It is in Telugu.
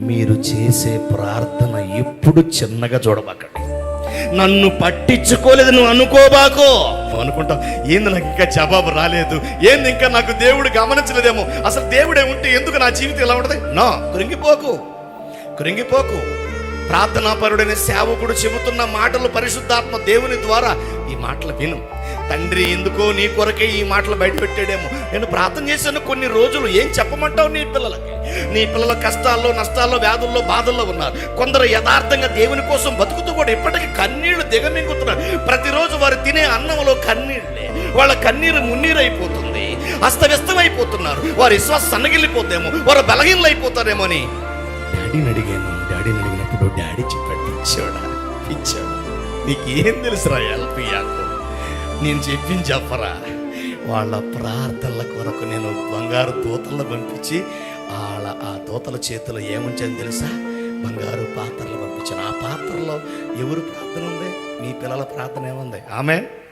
మీరు చేసే ప్రార్థన ఎప్పుడు చిన్నగా చూడబాకండి. నన్ను పట్టించుకోలేదు నువ్వు అనుకోబాకో. అనుకుంటావు, ఏంది నాకు ఇంకా జవాబు రాలేదు, ఏంది ఇంకా నాకు దేవుడు గమనించలేదేమో, అసలు దేవుడే ఉంటే ఎందుకు నా జీవితం ఇలా ఉంటుంది? నా కృంగిపోకు. ప్రార్థనాపరుడైన సేవకుడు చెబుతున్న మాటలు పరిశుద్ధాత్మ దేవుని ద్వారా ఈ మాటలు విను. తండ్రి ఎందుకో నీ కొరకే ఈ మాటలు బయట పెట్టాడేమో. నేను ప్రార్థన చేశాను కొన్ని రోజులు, ఏం చెప్పమంటావు నీ పిల్లలకి? నీ పిల్లల కష్టాల్లో, నష్టాల్లో, వ్యాధుల్లో, బాధల్లో ఉన్నారు. కొందరు యథార్థంగా దేవుని కోసం బతుకుతూ కూడా ఇప్పటికీ కన్నీళ్లు దిగమింగుతున్నారు. ప్రతిరోజు వారు తినే అన్నంలో కన్నీళ్ళే. వాళ్ళ కన్నీరు మున్నీరు అయిపోతుంది, అస్తవ్యస్తమైపోతున్నారు. వారి విశ్వాసం సన్నగిల్లిపోతేమో, వారు బలహీనలైపోతారేమో అని డాడీని అడిగినప్పుడు డాడీ చెప్పాడు, పిచ్చాడు నీకేం తెలుసురా ఎల్పియాకు, నేను చెప్పరా. వాళ్ళ ప్రార్థనల కొరకు నేను బంగారు దూతలను పంపించి ఆ దూతల చేతిలో ఏముంచాను తెలుసా? బంగారు పాత్రలు పంపించాను. ఆ పాత్రలో ఎవరు ప్రార్థన ఉంది? మీ పిల్లల ప్రార్థన ఏముంది? ఆమె